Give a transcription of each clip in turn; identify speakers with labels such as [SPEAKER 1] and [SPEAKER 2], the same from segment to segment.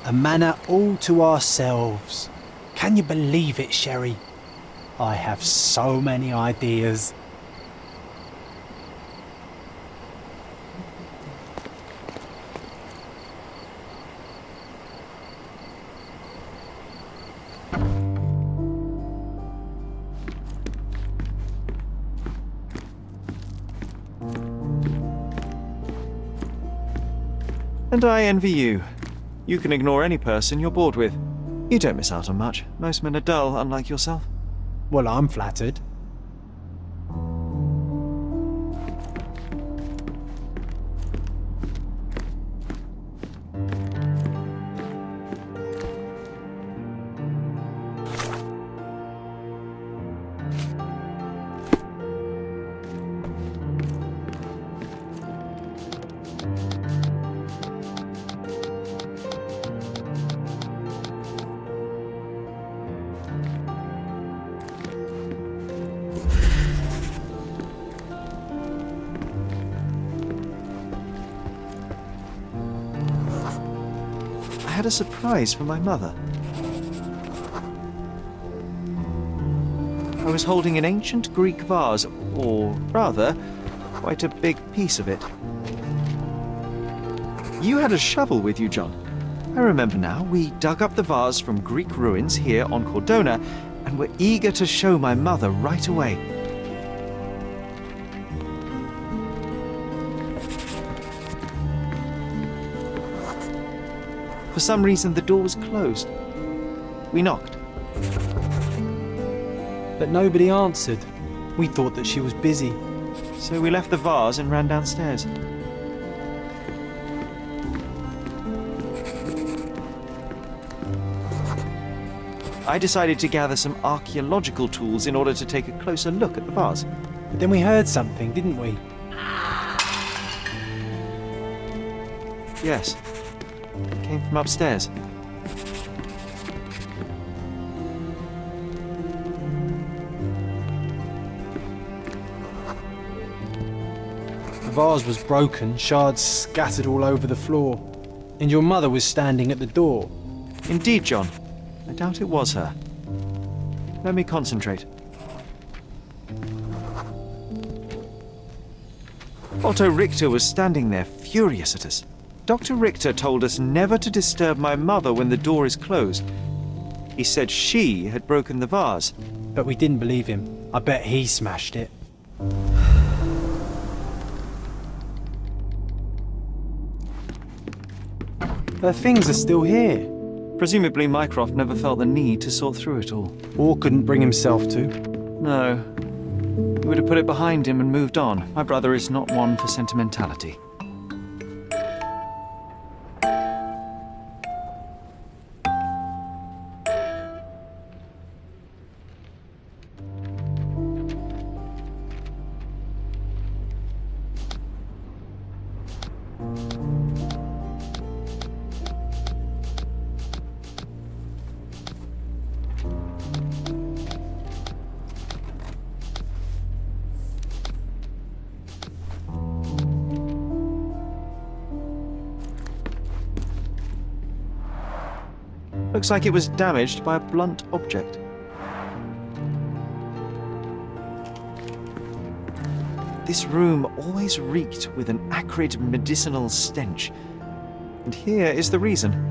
[SPEAKER 1] A manor all to ourselves. Can you believe it, Sherry? I have so many ideas.
[SPEAKER 2] And I envy you. You can ignore any person you're bored with. You don't miss out on much. Most men are dull, unlike yourself.
[SPEAKER 1] Well, I'm flattered.
[SPEAKER 2] I had a surprise for my mother. I was holding an ancient Greek vase, or rather, quite a big piece of it. You had a shovel with you, John. I remember now. We dug up the vase from Greek ruins here on Cordona and were eager to show my mother right away. For some reason, the door was closed. We knocked.
[SPEAKER 1] But nobody answered. We thought that she was busy.
[SPEAKER 2] So we left the vase and ran downstairs. I decided to gather some archaeological tools in order to take a closer look at the vase.
[SPEAKER 1] But then we heard something, didn't we?
[SPEAKER 2] Yes. It came from upstairs.
[SPEAKER 1] The vase was broken, shards scattered all over the floor. And your mother was standing at the door.
[SPEAKER 2] Indeed, John. I doubt it was her. Let me concentrate. Otto Richter was standing there, furious at us. Dr. Richter told us never to disturb my mother when the door is closed. He said she had broken the vase.
[SPEAKER 1] But we didn't believe him. I bet he smashed it. Her things are still here.
[SPEAKER 2] Presumably Mycroft never felt the need to sort through it all.
[SPEAKER 1] Or couldn't bring himself to.
[SPEAKER 2] No. He would have put it behind him and moved on. My brother is not one for sentimentality. Looks like it was damaged by a blunt object. This room always reeked with an acrid medicinal stench. And here is the reason.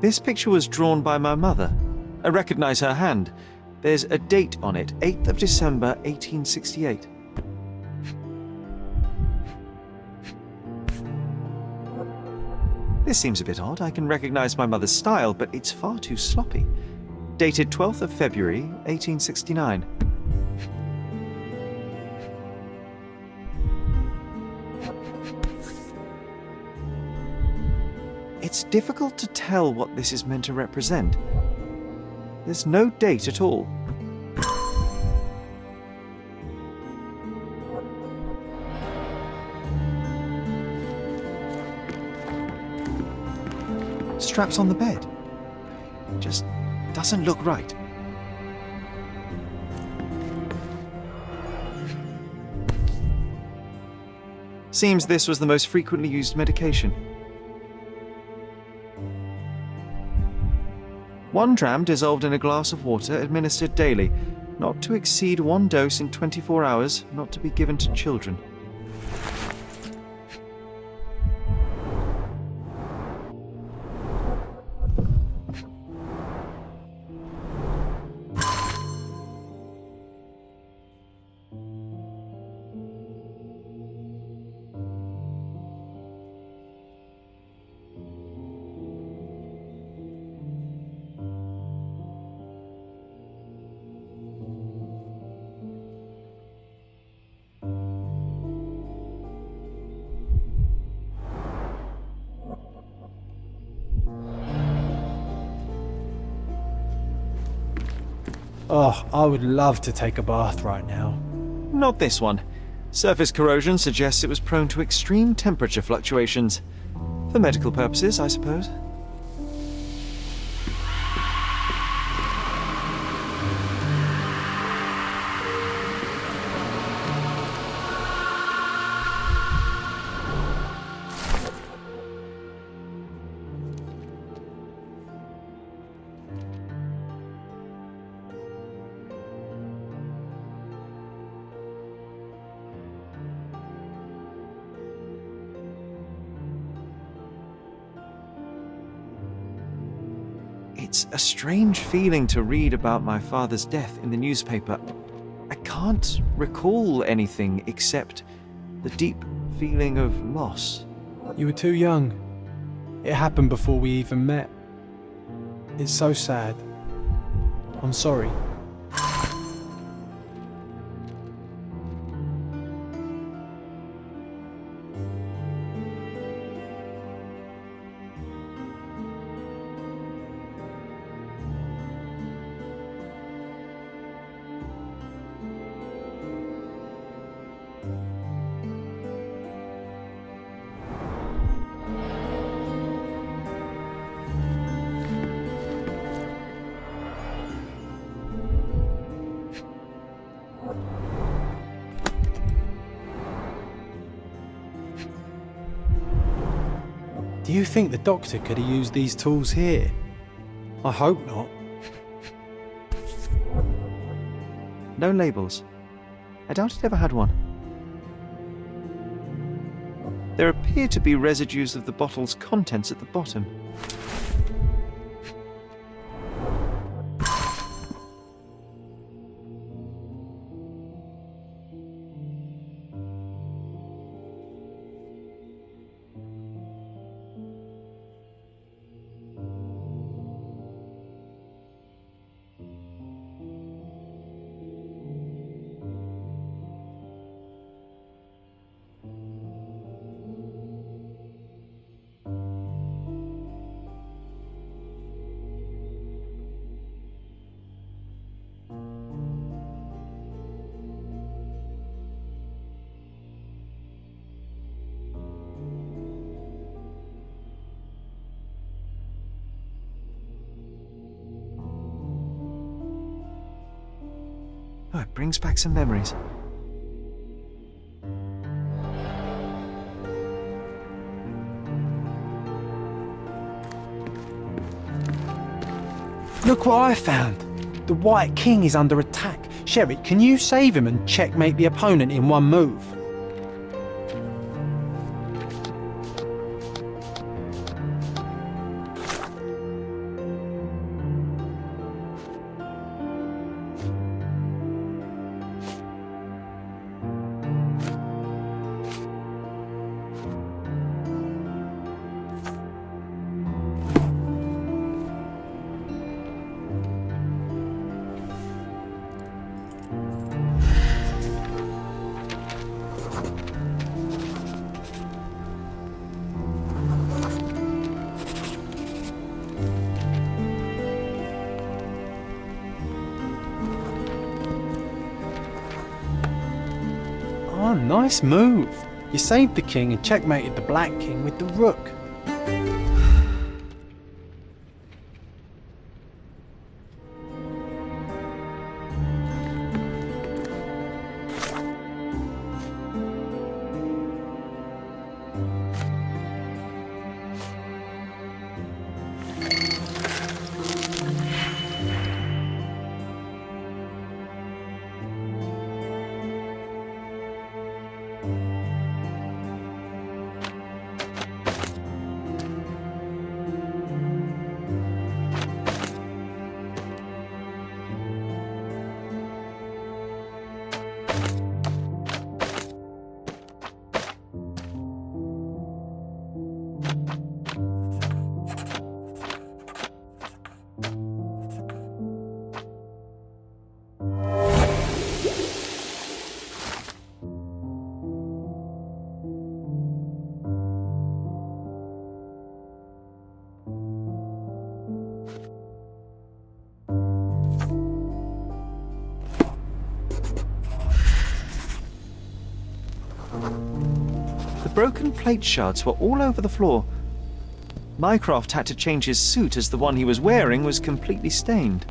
[SPEAKER 2] This picture was drawn by my mother. I recognize her hand. There's a date on it, 8th of December, 1868. This seems a bit odd. I can recognize my mother's style, but it's far too sloppy. Dated 12th of February, 1869. It's difficult to tell what this is meant to represent. There's no date at all. straps on the bed. Just doesn't look right. Seems this was the most frequently used medication. 1 dram dissolved in a glass of water, administered daily. Not to exceed 1 dose in 24 hours, not to be given to children.
[SPEAKER 1] Oh, I would love to take a bath right now.
[SPEAKER 2] Not this one. Surface corrosion suggests it was prone to extreme temperature fluctuations. For medical purposes, I suppose. It's a strange feeling to read about my father's death in the newspaper. I can't recall anything except the deep feeling of loss.
[SPEAKER 1] You were too young. It happened before we even met. It's so sad. I'm sorry. Do you think the doctor could have used these tools here? I hope not.
[SPEAKER 2] No labels. I doubt it ever had one. There appear to be residues of the bottle's contents at the bottom. Oh, it brings back some memories.
[SPEAKER 1] Look what I found! The White King is under attack. Sherry, can you save him and checkmate the opponent in one move? Oh, nice move. You saved the king and checkmated the Black King with the rook.
[SPEAKER 2] broken plate shards were all over the floor. Mycroft had to change his suit as the one he was wearing was completely stained.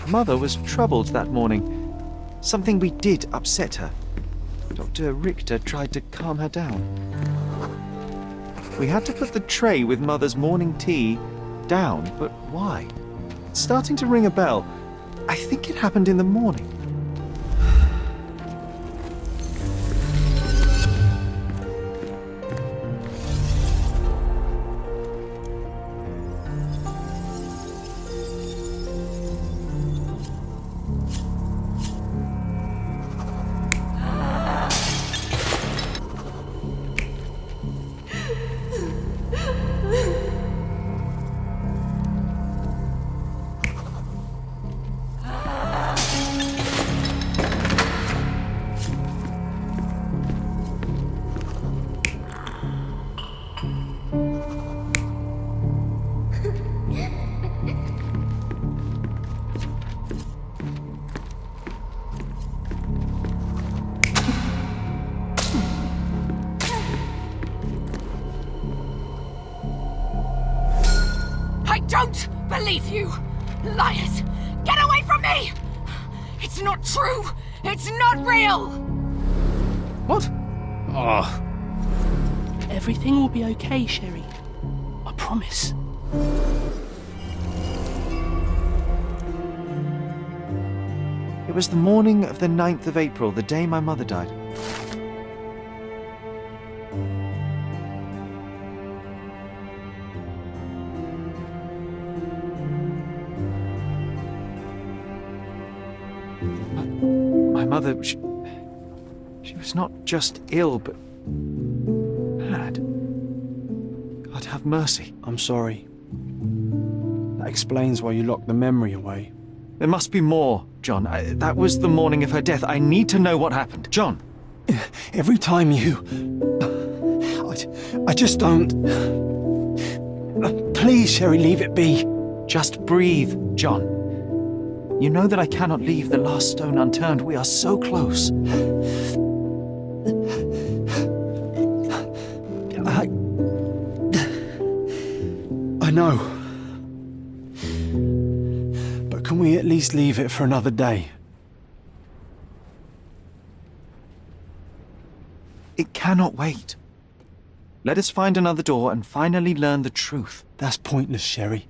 [SPEAKER 2] Mother was troubled that morning. Something we did upset her. Dr. Richter tried to calm her down. We had to put the tray with Mother's morning tea down, but why? It's starting to ring a bell. I think it happened in the morning.
[SPEAKER 3] Don't believe you! Liars! Get away from me! It's not true! It's not real!
[SPEAKER 2] What? Oh.
[SPEAKER 4] Everything will be okay, Sherry. I promise.
[SPEAKER 2] It was the morning of the 9th of April, the day my mother died. My mother, she was not just ill, but mad. God have mercy.
[SPEAKER 1] I'm sorry. That explains why you locked the memory away.
[SPEAKER 2] There must be more, John. That was the morning of her death. I need to know what happened. John!
[SPEAKER 1] Every time you... I just don't... Please, Sherry, leave it be.
[SPEAKER 2] Just breathe, John. You know that I cannot leave the last stone unturned. We are so close.
[SPEAKER 1] I know. But can we at least leave it for another day?
[SPEAKER 2] It cannot wait. Let us find another door and finally learn the truth.
[SPEAKER 1] That's pointless, Sherry.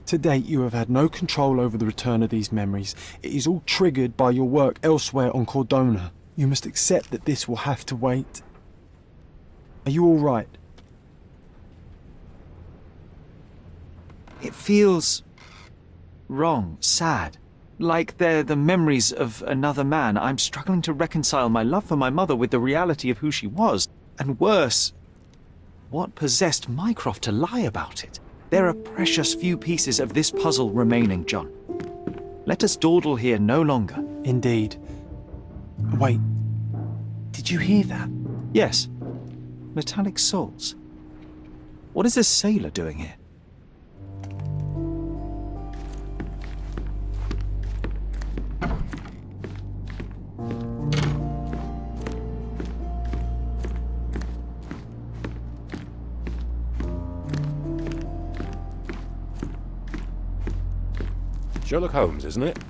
[SPEAKER 1] To date, you have had no control over the return of these memories. It is all triggered by your work elsewhere on Cordona. You must accept that this will have to wait. Are you all right?
[SPEAKER 2] It feels wrong, sad. Like they're the memories of another man. I'm struggling to reconcile my love for my mother with the reality of who she was. And worse, what possessed Mycroft to lie about it? There are precious few pieces of this puzzle remaining, John. Let us dawdle here no longer.
[SPEAKER 1] Indeed. Wait, did you hear that?
[SPEAKER 2] Yes. Metallic souls. What is this sailor doing here?
[SPEAKER 5] Sherlock Holmes, isn't it?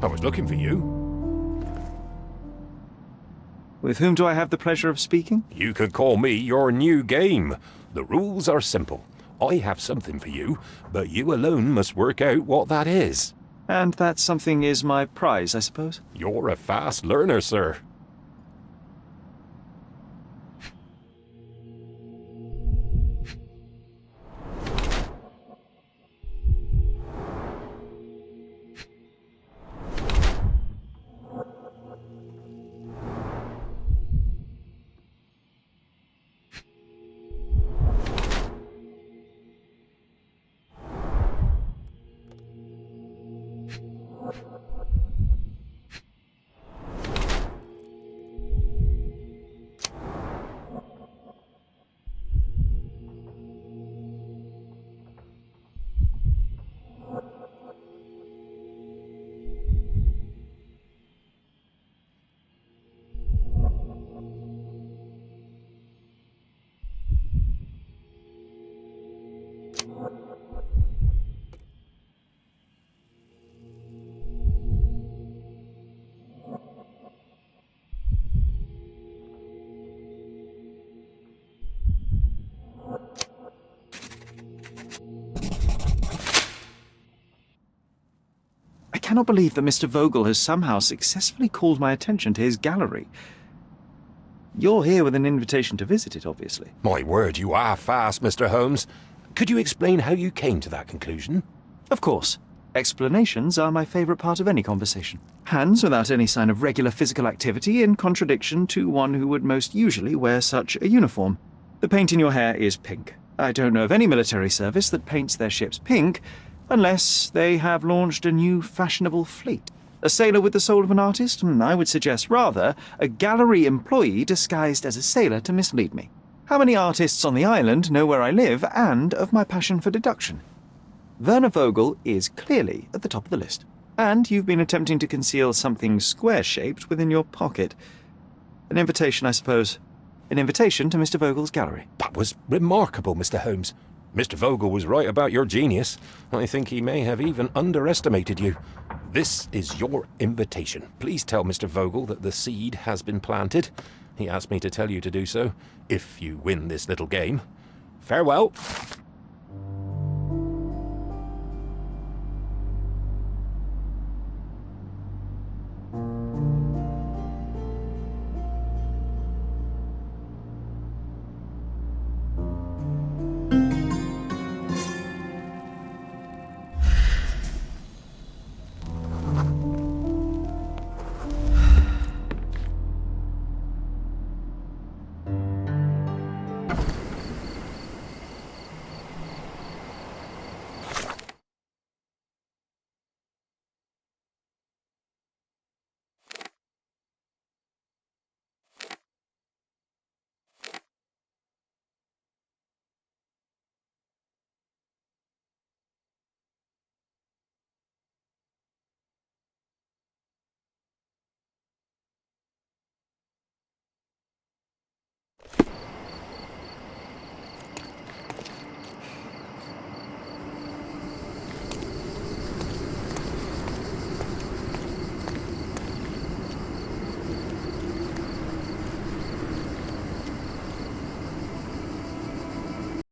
[SPEAKER 5] I was looking for you.
[SPEAKER 2] With whom do I have the pleasure of speaking?
[SPEAKER 5] You could call me your new game. The rules are simple. I have something for you, but you alone must work out what that is.
[SPEAKER 2] And that something is my prize, I suppose?
[SPEAKER 5] You're a fast learner, sir.
[SPEAKER 2] cannot believe that Mr. Vogel has somehow successfully called my attention to his gallery. You're here with an invitation to visit it, obviously.
[SPEAKER 5] My word, you are fast, Mr. Holmes. Could you explain how you came to that conclusion?
[SPEAKER 2] Of course. Explanations are my favourite part of any conversation. Hands without any sign of regular physical activity, in contradiction to one who would most usually wear such a uniform. The paint in your hair is pink. I don't know of any military service that paints their ships pink, unless they have launched a new fashionable fleet. A sailor with the soul of an artist? I would suggest rather a gallery employee disguised as a sailor to mislead me. How many artists on the island know where I live and of my passion for deduction? Werner Vogel is clearly at the top of the list. And you've been attempting to conceal something square-shaped within your pocket. An invitation, I suppose. An invitation to Mr. Vogel's gallery.
[SPEAKER 5] That was remarkable, Mr. Holmes. Mr. Vogel was right about your genius. I think he may have even underestimated you. This is your invitation. Please tell Mr. Vogel that the seed has been planted. He asked me to tell you to do so, if you win this little game. Farewell.